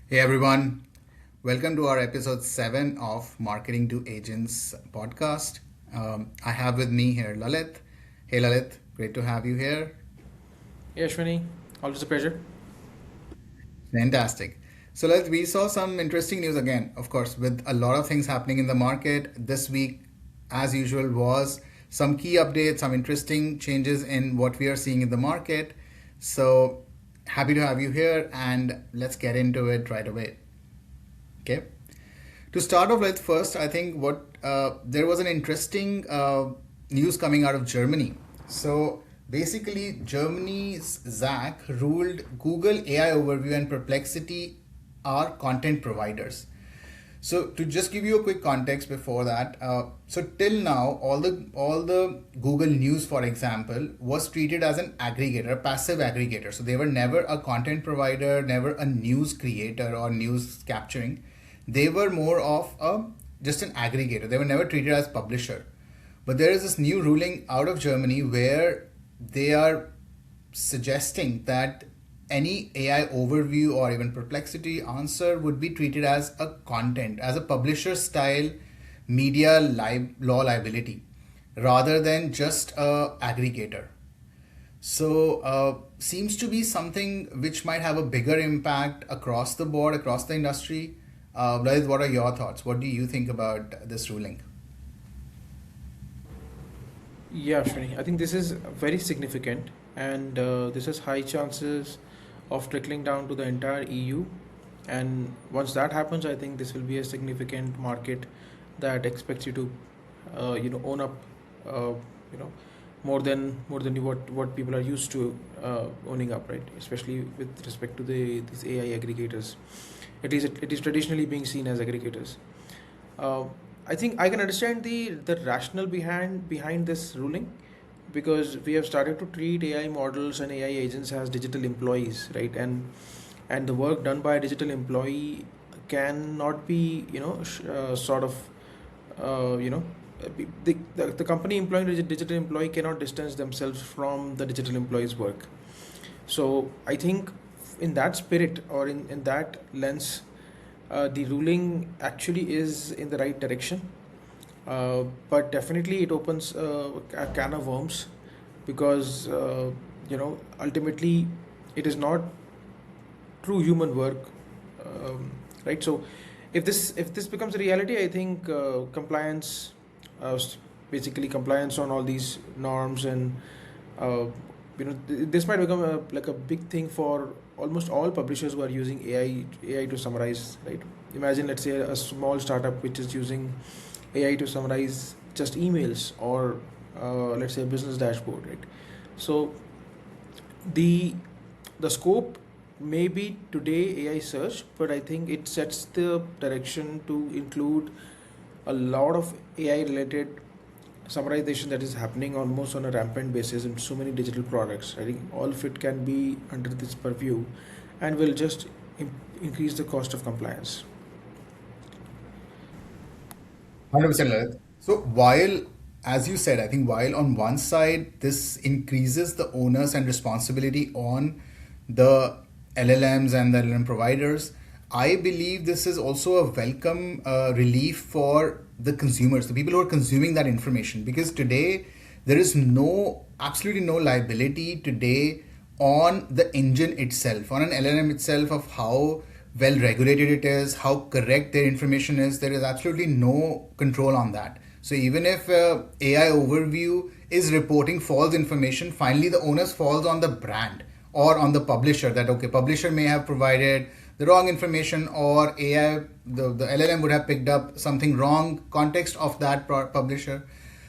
Hey everyone, welcome to our episode 7 of Marketing to Agents podcast. I have with me here Lalit. Hey Lalit, great to have you here. Yeah, Ashwini, always a pleasure. Fantastic. So Lalit, we saw some interesting news again, of course, with a lot of things happening in the market. This week, as usual, was some key updates, some interesting changes in what we are seeing in the market. So happy to have you here and let's get into it right away. Okay. To start off with, first, I think what there was an interesting news coming out of Germany. So basically, Germany's ZAC ruled Google AI Overview and Perplexity are content providers. So to just give you a quick context before that, so till now, all the Google News, for example, was treated as an aggregator, a passive aggregator. So they were never a content provider, never a news creator or news capturing. They were more of a just an aggregator. They were never treated as publisher. But there is this new ruling out of Germany where they are suggesting that any AI overview or even perplexity answer would be treated as a content, as a publisher style law liability rather than just a aggregator. So, seems to be something which might have a bigger impact across the board, across the industry. Lalit, what are your thoughts? What do you think about this ruling? Yeah, Ashwini, I think this is very significant, and this has high chances of trickling down to the entire EU. And once that happens, I think this will be a significant market that expects you to, own up, uh, you know, more than what people are used to owning up, right? Especially with respect to these AI aggregators. It is traditionally being seen as aggregators. Uh, I think I can understand the rationale behind this ruling, because we have started to treat AI models and AI agents as digital employees, right? And the work done by a digital employee cannot be sort of uh, you know the company employing the digital employee cannot distance themselves from the digital employee's work. So I think in that spirit, or in that lens, the ruling actually is in the right direction. But definitely it opens a can of worms, because ultimately it is not true human work, right? So if this becomes a reality, I think basically compliance on all these norms, and uh, this might become like a big thing for almost all publishers who are using AI to summarize, right? Imagine, let's say, a small startup which is using AI to summarize just emails, or let's say a business dashboard, right? So the the scope may be today AI search, but I think it sets the direction to include a lot of AI related summarization that is happening almost on a rampant basis in so many digital products. I think all of it can be under this purview, and will just increase the cost of compliance. 100% Lalit. So while, as you said, I think while on one side this increases the onus and responsibility on the LLMs and the LLM providers, I believe this is also a welcome relief for the consumers, the people who are consuming that information. Because today there is absolutely no liability today on the engine itself, on an LLM itself, of how well regulated it is, how correct their information is. There is absolutely no control on that. So even if AI overview is reporting false information, finally the onus falls on the brand or on the publisher, that okay, publisher may have provided the wrong information, or AI, the LLM would have picked up something wrong context of that publisher.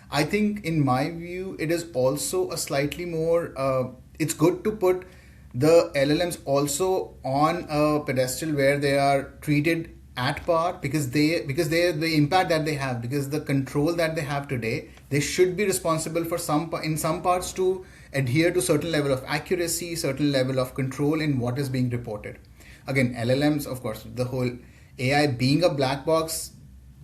I think, in my view, it is also a slightly more. It's good to put the LLMs also on a pedestal where they are treated at par, because they the impact that they have, because the control that they have today, they should be responsible for in some parts to adhere to certain level of accuracy, certain level of control in what is being reported. Again, LLMs, of course, the whole AI being a black box,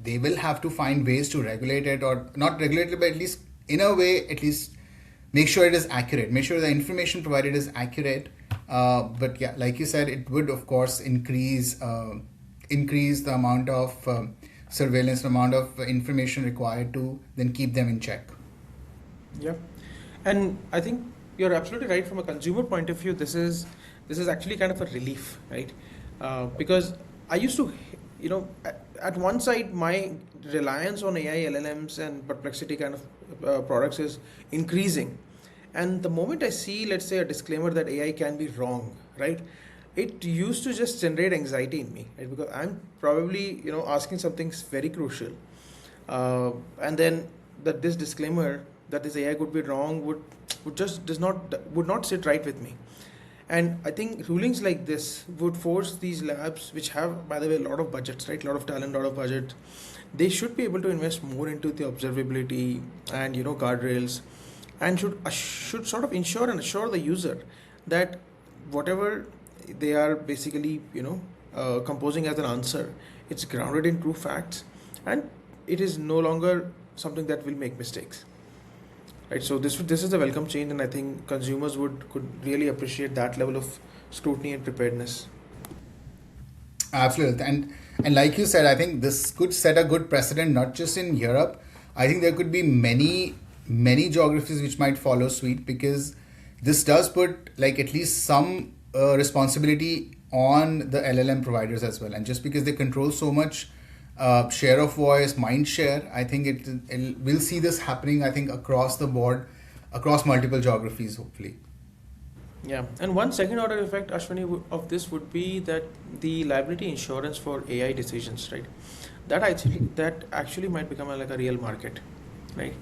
they will have to find ways to regulate it, or not regulate it, but at least in a way, at least make sure it is accurate, make sure the information provided is accurate. But yeah, like you said, it would of course increase the amount of surveillance, the amount of information required to then keep them in check. Yeah, and I think you're absolutely right. From a consumer point of view, this is actually kind of a relief, right? Because I used to, at one side, my reliance on AI, LLMs, and Perplexity kind of products is increasing, and the moment I see, let's say, a disclaimer that AI can be wrong, right? It used to just generate anxiety in me, right? Because I'm probably, asking something very crucial, and then that this disclaimer that this AI could be wrong would just does not would not sit right with me. And I think rulings like this would force these labs, which have, by the way, a lot of budgets, right? A lot of talent, a lot of budget. They should be able to invest more into the observability and guardrails, and should sort of ensure and assure the user that whatever they are basically composing as an answer, it's grounded in true facts, and it is no longer something that will make mistakes, right? So this is a welcome change, and I think consumers would could really appreciate that level of scrutiny and preparedness. Absolutely. And like you said, I think this could set a good precedent not just in Europe. I think there could be many geographies which might follow suit, because this does put like at least some responsibility on the LLM providers as well. And just because they control so much share of voice, mind share, I think we'll see this happening, I think, across the board, across multiple geographies, hopefully. Yeah, and one second order effect, Ashwani, of this would be that the liability insurance for AI decisions, right? That actually might become like a real market, right?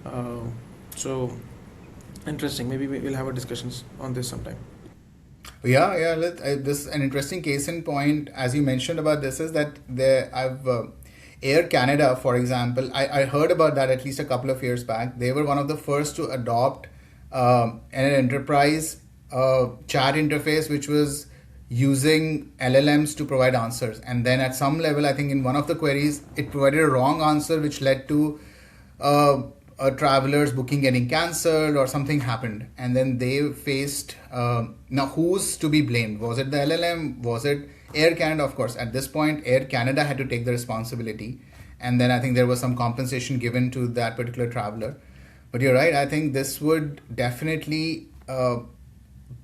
Uh, so interesting. Maybe we'll have a discussions on this sometime. Yeah. This an interesting case in point, as you mentioned about this, is that I've Air Canada, for example. I heard about that at least a couple of years back. They were one of the first to adopt an enterprise chat interface which was using LLMs to provide answers. And then at some level, I think in one of the queries, it provided a wrong answer, which led to uh, a traveler's booking getting cancelled or something happened. And then they faced, now who's to be blamed? Was it the LLM? Was it Air Canada? Of course, at this point, Air Canada had to take the responsibility. And then I think there was some compensation given to that particular traveler. But you're right. I think this would definitely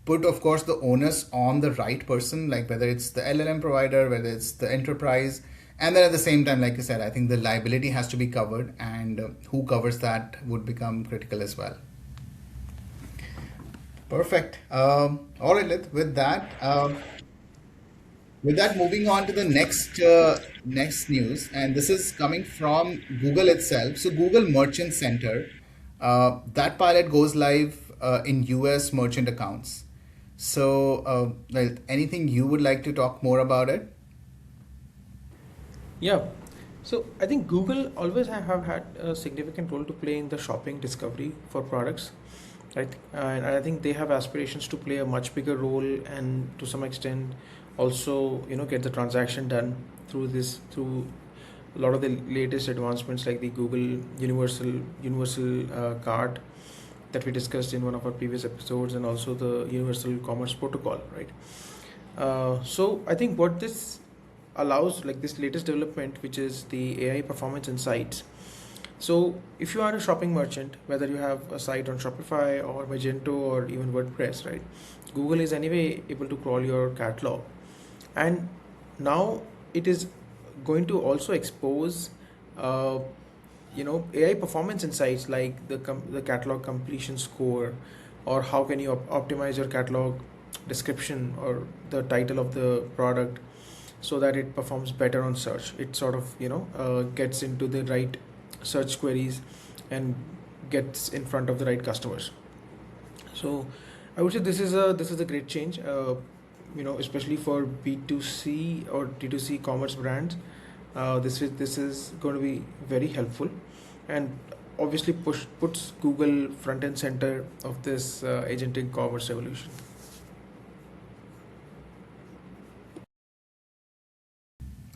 put, of course, the onus on the right person, like whether it's the LLM provider, whether it's the enterprise. And then at the same time, like you said, I think the liability has to be covered, and who covers that would become critical as well. Perfect. All right, with that, moving on to the next news, and this is coming from Google itself. So Google Merchant Center, that pilot goes live in US merchant accounts. So, anything you would like to talk more about it? Yeah. So I think Google always have had a significant role to play in the shopping discovery for products, right? And I think they have aspirations to play a much bigger role, and to some extent also get the transaction done through a lot of the latest advancements like the Google Universal Card that we discussed in one of our previous episodes, and also the Universal Commerce Protocol, right? So I think what this allows, like this latest development, which is the AI performance insights. So if you are a shopping merchant, whether you have a site on Shopify or Magento or even WordPress, right? Google is anyway able to crawl your catalog, and now it is going to also expose uh, AI performance insights like the catalog completion score, or how can you optimize your catalog description or the title of the product so that it performs better on search. It sort of gets into the right search queries and gets in front of the right customers. So I would say this is a great change, especially for B2C or D2C commerce brands. This is going to be very helpful, and obviously puts Google front and center of this agentic commerce revolution.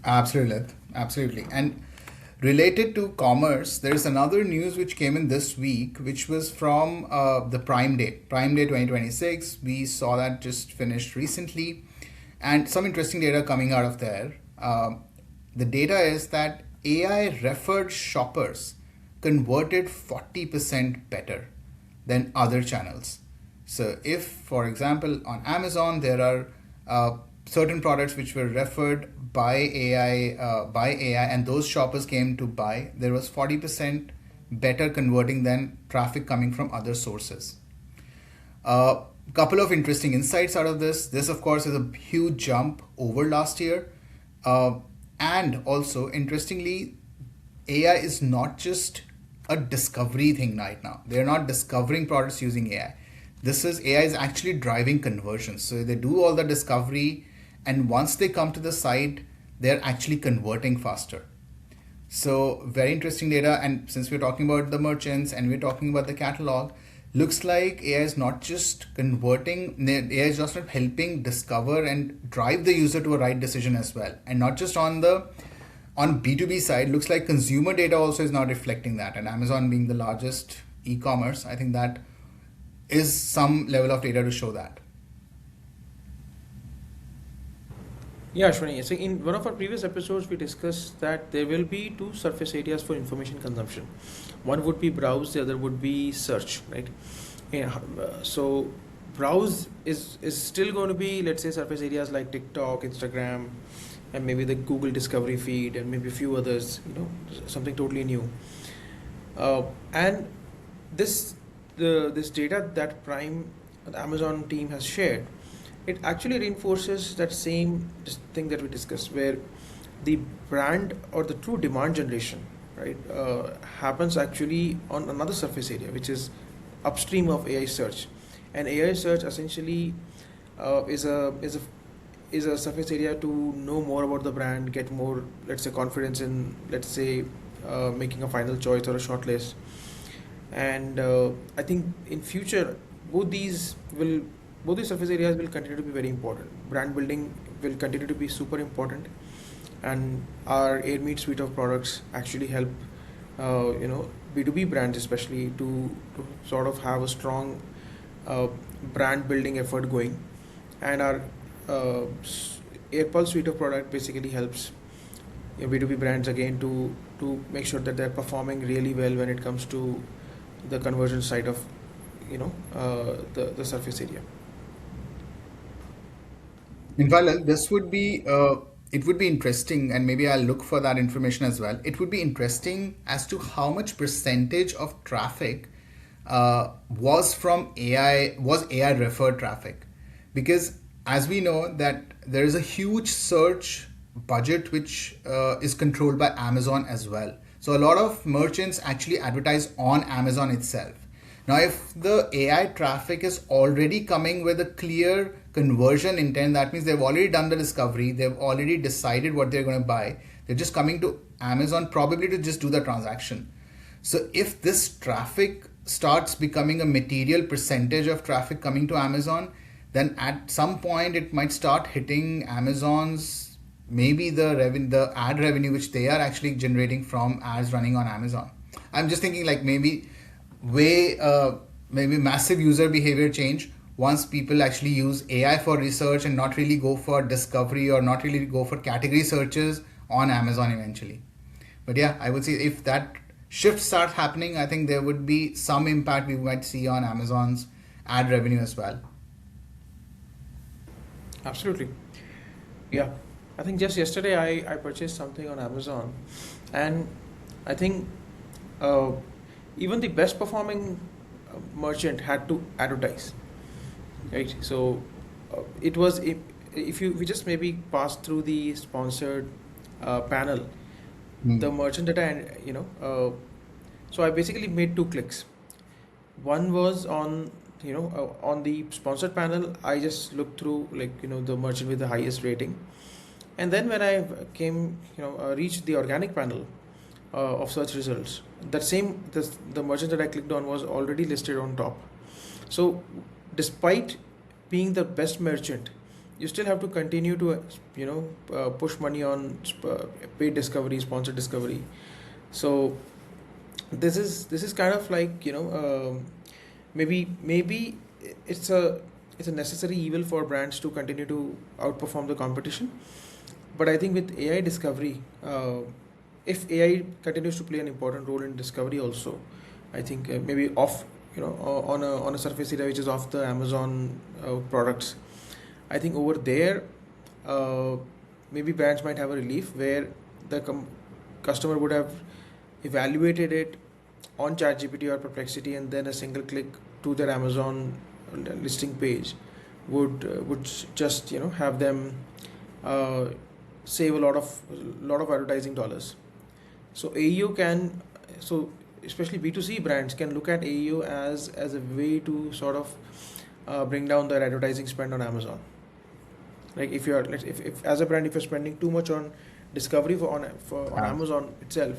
Absolutely, absolutely. And Related to commerce, there is another news which came in this week, which was from the Prime Day 2026. We saw that just finished recently, and some interesting data coming out of there. The data is that AI referred shoppers converted 40% better than other channels. So, if, for example, on Amazon there are certain products which were referred by AI, and those shoppers came to buy, there was 40% better converting than traffic coming from other sources. A couple of interesting insights out of this. This, of course, is a huge jump over last year. Uh, and also, interestingly, AI is not just a discovery thing right now. They're not discovering products using AI. This is AI is actually driving conversions. So they do all the discovery, and once they come to the site, they're actually converting faster. So very interesting data. And since we're talking about the merchants and we're talking about the catalog, looks like AI is not just converting, AI is just not helping discover and drive the user to a right decision as well. And not just on B2B side, looks like consumer data also is not reflecting that. And Amazon being the largest e-commerce, I think that is some level of data to show that. Yeah, Shwani. So in one of our previous episodes, we discussed that there will be two surface areas for information consumption. One would be browse, the other would be search, right? Yeah. So browse is still going to be, let's say, surface areas like TikTok, Instagram, and maybe the Google Discovery feed, and maybe a few others. Something totally new. And this this data that the Amazon team has shared, it actually reinforces that same thing that we discussed, where the brand or the true demand generation, right, happens actually on another surface area, which is upstream of AI search. And AI search essentially is a surface area to know more about the brand, get more, let's say, confidence in, let's say, making a final choice or a short list. And I think in future both these will both these surface areas will continue to be very important. Brand building will continue to be super important, and our AirMeet suite of products actually help B2B brands especially to sort of have a strong uh, brand building effort going. And our AirPulse suite of product basically helps B2B brands again to make sure that they're performing really well when it comes to the conversion side of the surface area. In parallel, this would be it would be interesting, and maybe I'll look for that information as well. It would be interesting as to how much percentage of traffic was AI referred traffic, because as we know that there is a huge search budget which is controlled by Amazon as well. So a lot of merchants actually advertise on Amazon itself. Now, if the AI traffic is already coming with a clear conversion intent, that means they've already done the discovery, they've already decided what they're going to buy, they're just coming to Amazon probably to just do the transaction. So, if this traffic starts becoming a material percentage of traffic coming to Amazon, then at some point it might start hitting Amazon's, maybe the ad revenue which they are actually generating from ads running on Amazon. I'm just thinking like maybe massive user behavior change once people actually use AI for research and not really go for discovery or not really go for category searches on Amazon eventually. But yeah, I would say if that shift starts happening, I think there would be some impact we might see on Amazon's ad revenue as well. Absolutely. Yeah. I think just yesterday I purchased something on Amazon, and I think uh, even the best performing merchant had to advertise, right? So it was if you we just maybe pass through the sponsored panel, the Hmm. merchant that so I basically made two clicks. One was on on the sponsored panel. I just looked through, like, the merchant with the highest rating, and then when I came reached the organic panel of search results, the merchant that I clicked on was already listed on top. So despite being the best merchant, you still have to continue to push money on paid discovery, sponsored discovery, So this is kind of like, maybe it's a necessary evil for brands to continue to outperform the competition. But I think with AI discovery, if AI continues to play an important role in discovery also, I think maybe off, on a surface area which is off the Amazon products, I think over there, uh, maybe brands might have a relief where the customer would have evaluated it on ChatGPT or Perplexity, and then a single click to their Amazon listing page would just have them uh, save a lot of advertising dollars. So AEO can, so especially B2C brands can look at AEO as a way to sort of bring down their advertising spend on Amazon. Like if you're if as a brand, if you're spending too much on discovery on Yeah. Amazon itself,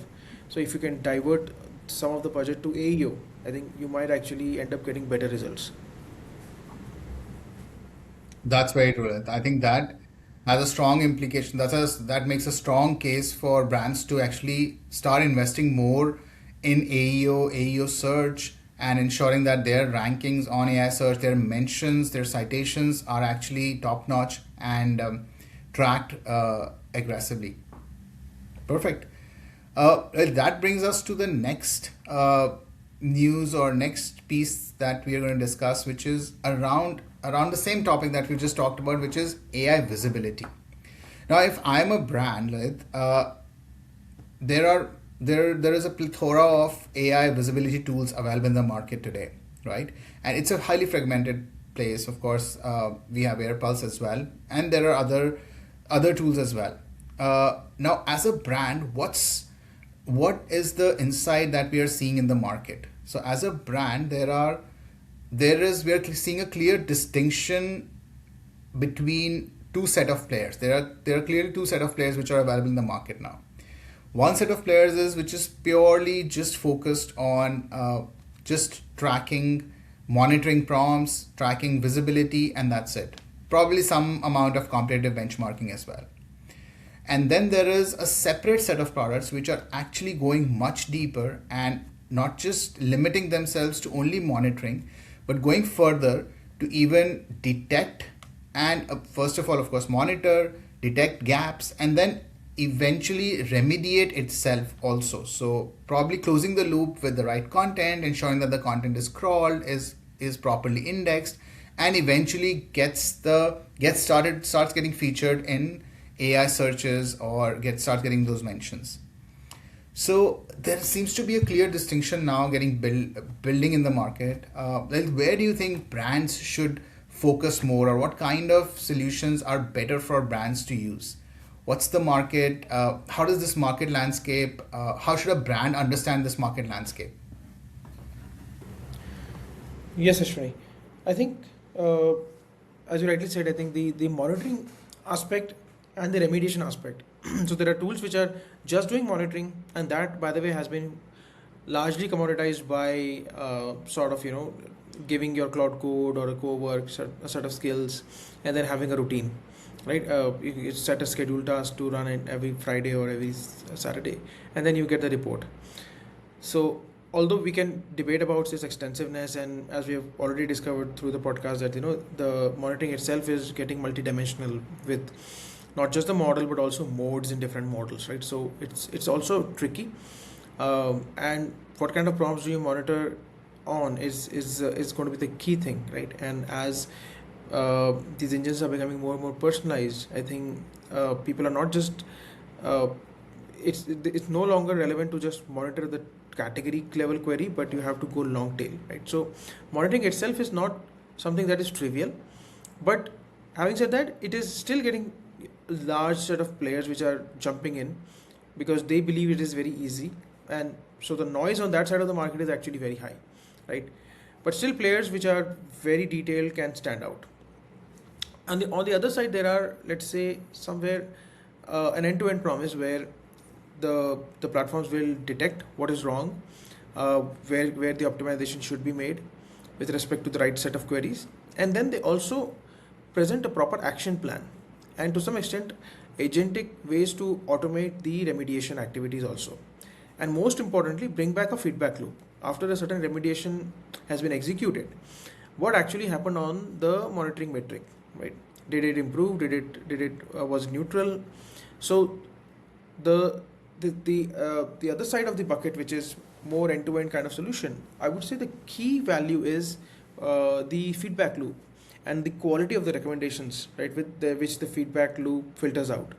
so if you can divert some of the budget to AEO, I think you might actually end up getting better results. That's very true. I think that has a strong implication. That makes a strong case for brands to actually start investing more in AEO search, and ensuring that their rankings on AI search, their mentions, their citations are actually top notch and tracked aggressively. Perfect. Well, that brings us to the next news or next piece that we are going to discuss, which is around the same topic that we just talked about, which is AI visibility. Now, if I'm a brand, Lalit, there are there is a plethora of AI visibility tools available in the market today, right? And it's a highly fragmented place. Of course, we have AirPulse as well, and there are other tools as well. Now, as a brand, what is the insight that we are seeing in the market? So, as a brand, we are seeing a clear distinction between two set of players. There are clearly two set of players which are available in the market now. One set of players is which is purely just focused on just tracking, monitoring prompts, tracking visibility, and that's it. Probably some amount of competitive benchmarking as well. And then there is a separate set of products which are actually going much deeper and not just limiting themselves to only monitoring, but going further to even detect and, first of all, of course, monitor, detect gaps, and then eventually remediate itself also. So probably closing the loop with the right content, ensuring that the content is crawled, is properly indexed, and eventually starts getting featured in AI searches or starts getting those mentions. So there seems to be a clear distinction now building in the market. Like, where do you think brands should focus more, or what kind of solutions are better for brands to use? What's the market? How does this market landscape? How should a brand understand this market landscape? Yes, Ashwini. I think, uh, as you rightly said, I think the monitoring aspect and the remediation aspect. So there are tools which are just doing monitoring, and that, by the way, has been largely commoditized by sort of giving your cloud code or a co-work a set of skills, and then having a routine, right? You set a scheduled task to run it every Friday or every Saturday, and then you get the report. So, although we can debate about its extensiveness, and as we have already discovered through the podcast, that the monitoring itself is getting multidimensional with not just the model but also modes in different models, right? So it's also tricky. And what kind of prompts do you monitor on is going to be the key thing, right? And as these engines are becoming more and more personalized, I think people are not just uh, it's no longer relevant to just monitor the category level query, but you have to go long tail, right? So monitoring itself is not something that is trivial, but having said that, it is still getting a large set of players which are jumping in because they believe it is very easy, and so the noise on that side of the market is actually very high, right? But still, players which are very detailed can stand out. And on the other side, there are, let's say, somewhere an end-to-end promise where the platforms will detect what is wrong, where the optimization should be made with respect to the right set of queries, and then they also present a proper action plan, and to some extent, agentic ways to automate the remediation activities also. and most importantly, bring back a feedback loop after a certain remediation has been executed. What actually happened on the monitoring metric, right? Did it improve? Did it was it neutral? So the the other side of the bucket, which is more end-to-end kind of solution, I would say the key value is the feedback loop and the quality of the recommendations, right? Which the feedback loop filters out,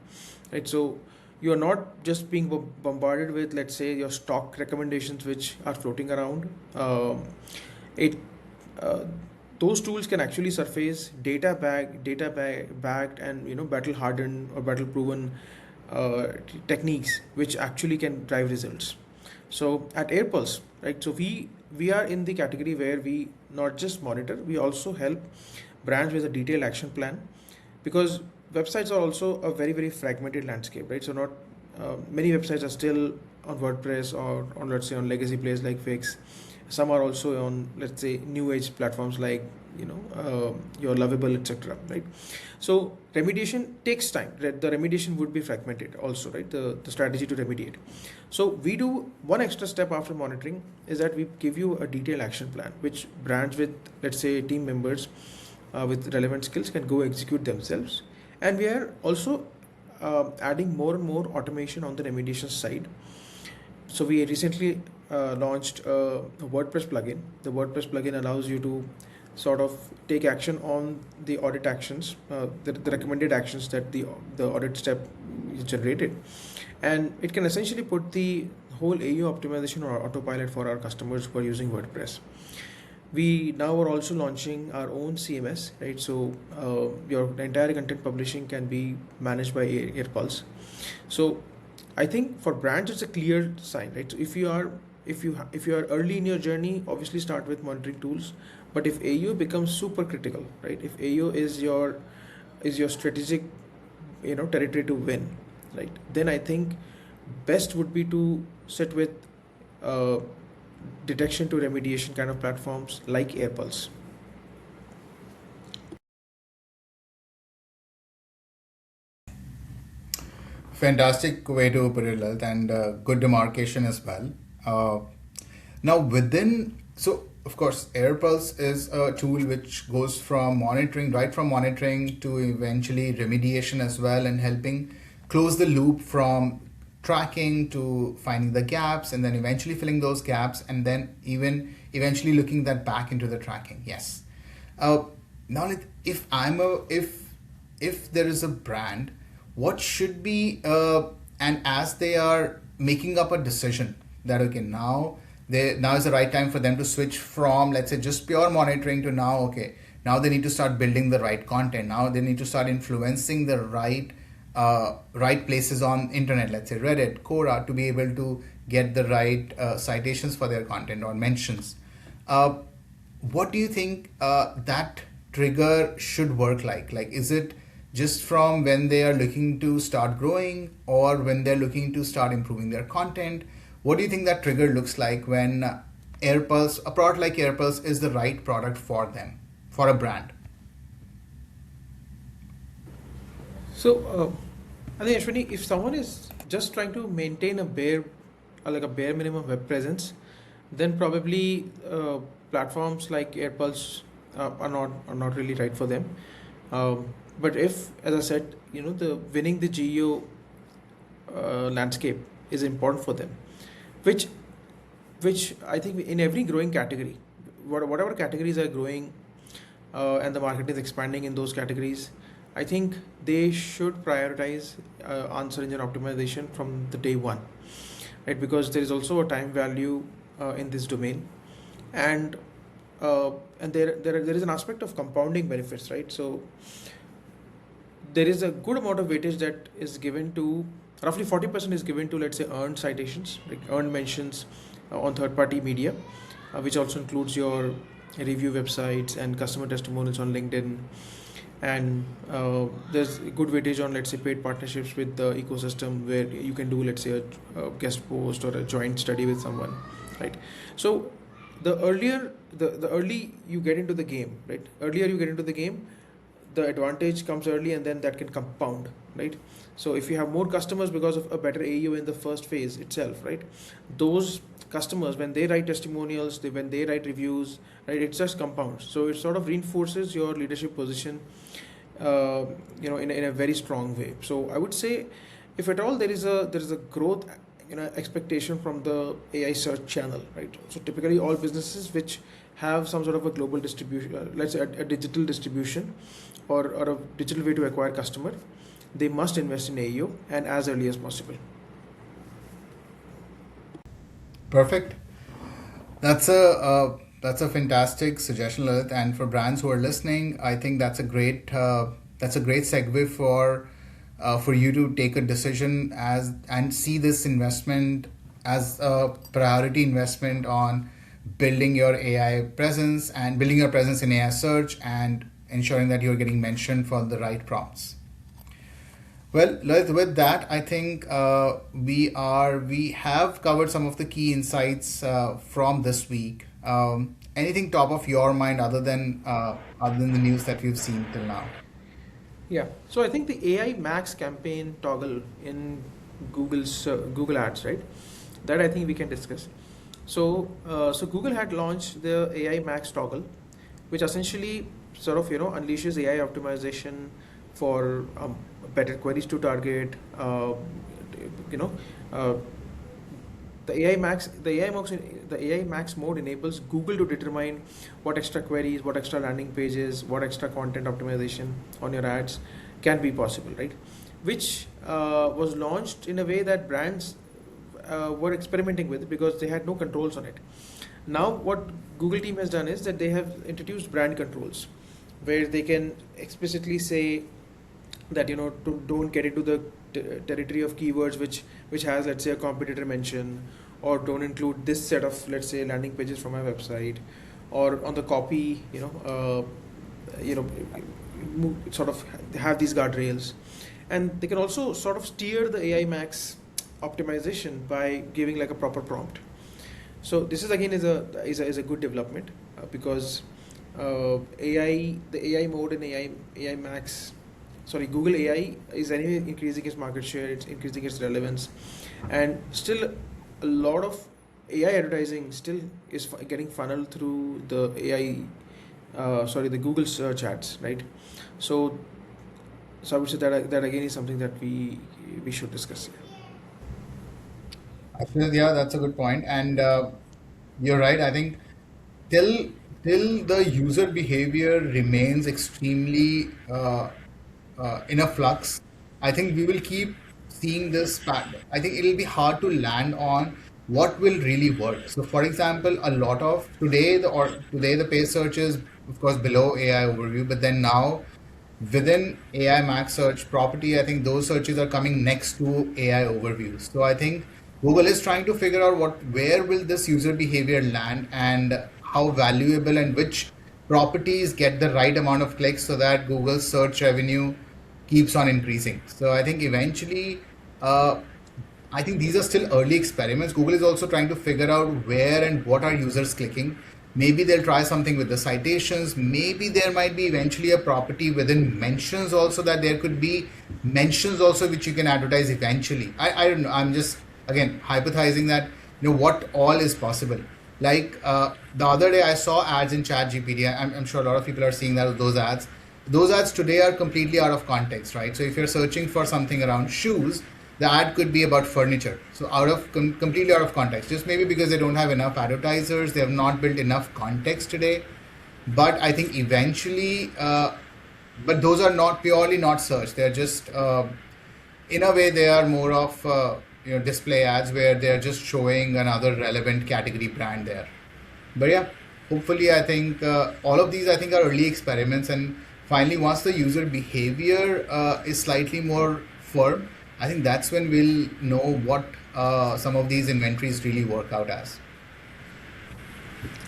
right? So you are not just being bombarded with, let's say, your stock recommendations which are floating around. It uh, those tools can actually surface backed and battle hardened or battle proven techniques which actually can drive results. So at AirPulse, right? So we are in the category where we not just monitor, we also help brands with a detailed action plan, because websites are also a very fragmented landscape, right? So not many websites are still on WordPress or on, let's say, on legacy players like Wix. Some are also on, let's say, new age platforms like your Lovable, etc., right? So remediation takes time, right? The remediation would be fragmented also, right? The strategy to remediate. So we do one extra step after monitoring is that we give you a detailed action plan which brands with, let's say, team members with relevant skills can go execute themselves. And we are also adding more and more automation on the remediation side. So we recently launched a WordPress plugin. The WordPress plugin allows you to sort of take action on the audit actions, the recommended actions that the audit step is generated, and it can essentially put the whole AU optimization or autopilot for our customers who are using WordPress. We now are also launching our own CMS, right? So your entire content publishing can be managed by AirPulse. So I think for brands it's a clear sign, right? So if you are early in your journey, obviously start with monitoring tools. But if AU becomes super critical, right? If AU is your strategic territory to win, right? Then I think best would be to sit with uh, detection to remediation kind of platforms like AirPulse. Fantastic way to put it, Lalit, and good demarcation as well. Uh, Now, so of course, AirPulse is a tool which goes from monitoring, right from monitoring to eventually remediation as well, and helping close the loop from tracking to finding the gaps and then eventually filling those gaps and then even eventually looking that back into the tracking. Yes. Uh, Now, if there is a brand, what should be and as they are making up a decision that okay, now is the right time for them to switch from, let's say, just pure monitoring to now, okay, now they need to start building the right content, now they need to start influencing the right places on internet, let's say Reddit, Quora, to be able to get the right citations for their content or mentions. uh, what do you think that trigger should work like is it just from when they are looking to start growing or when they're looking to start improving their content? What do you think that trigger looks like when a product like AirPulse is the right product for them, for a brand? So I think, Ashwini, if someone is just trying to maintain a bare minimum web presence, then probably platforms like AirPulse are not really right for them. But if, as I said, the winning the geo landscape is important for them, which I think in every growing category, whatever categories are growing, and the market is expanding in those categories, I think they should prioritize answer engine optimization from the day one, right? Because there is also a time value in this domain, and there is an aspect of compounding benefits, right? So there is a good amount of weightage that is given to, roughly 40% is given to, let's say, earned citations, like earned mentions on third party media, which also includes your review websites and customer testimonials on LinkedIn. And there's good weightage on, let's say, paid partnerships with the ecosystem, where you can do, let's say, a guest post or a joint study with someone, right? So the early you get into the game, right? Earlier you get into the game, the advantage comes early and then that can compound, right? So if you have more customers because of a better AU in the first phase itself, right, those customers, when they write testimonials, when they write reviews, right, it just compounds. So it sort of reinforces your leadership position, in a very strong way. So I would say, if at all there is a growth, expectation from the AI search channel, right? So typically all businesses which have some sort of a global distribution, let's say a digital distribution, or a digital way to acquire customer, they must invest in AEO and as early as possible. Perfect. That's a fantastic suggestion, Lalit. And for brands who are listening, I think that's a great segue for you to take a decision as and see this investment as a priority investment on building your AI presence and building your presence in AI search and ensuring that you're getting mentioned for the right prompts. Well, with that, I think we have covered some of the key insights from this week. Anything top of your mind other than the news that we've seen till now? Yeah. So I think the AI Max campaign toggle in Google Ads, right? That I think we can discuss. So Google had launched the AI Max toggle, which essentially sort of unleashes AI optimization for better queries to target. You know, uh, the AI Max mode enables Google to determine what extra queries, what extra landing pages, what extra content optimization on your ads can be possible, right? Which was launched in a way that brands were experimenting with because they had no controls on it. Now, what Google team has done is that they have introduced brand controls, where they can explicitly say that don't get into the territory of keywords which has, let's say, a competitor mention, or don't include this set of, let's say, landing pages from my website, or on the copy, you know sort of have these guardrails. And they can also sort of steer the AI Max optimization by giving like a proper prompt. So this is again is a good development, because the AI mode in AI Max, sorry, Google AI is anyway increasing its market share, it's increasing its relevance, and still a lot of AI advertising still is getting funneled through the the Google search ads, right? So so I would say that again is something that we should discuss here. I feel, yeah, that's a good point, and you're right. I think till till the user behavior remains extremely in a flux, I think we will keep seeing this pattern. I think it'll be hard to land on what will really work. So, for example, a lot of today the page search is of course below AI overview, but then now within AI Max search property, I think those searches are coming next to AI overviews. So I think Google is trying to figure out where will this user behavior land and how valuable and which properties get the right amount of clicks so that Google's search revenue keeps on increasing. So I think eventually, uh, I think these are still early experiments. Google is also trying to figure out where and what are users clicking. Maybe they'll try something with the citations. Maybe there might be eventually a property within mentions also, that there could be mentions also which you can advertise eventually. I don't know. I'm just again hypothesizing that what all is possible. Like the other day I saw ads in Chat GPT. I'm sure a lot of people are seeing that those ads. Those ads today are completely out of context, right? So if you're searching for something around shoes, the ad could be about furniture. So completely out of context, just maybe because they don't have enough advertisers, they have not built enough context today. But I think eventually, but those are not purely not search. They're just in a way they are more of display ads where they're just showing another relevant category brand there. But yeah, hopefully, I think all of these I think are early experiments, and finally, once the user behavior is slightly more firm, I think that's when we'll know what some of these inventories really work out as.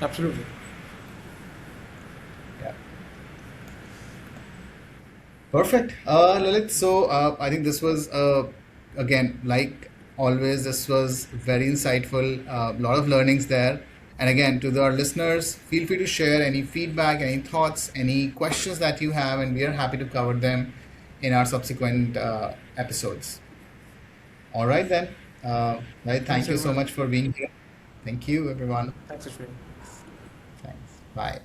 Absolutely. Yeah, perfect. Lalit, so I think this was again, like always, this was very insightful. A lot of learnings there, And again, to our listeners, feel free to share any feedback, any thoughts, any questions that you have, and we are happy to cover them in our subsequent episodes. All right, then. Right, Thanks, thank you so everyone. much for being here. Thank you, everyone. Thanks, Ashwini. Thanks. Bye.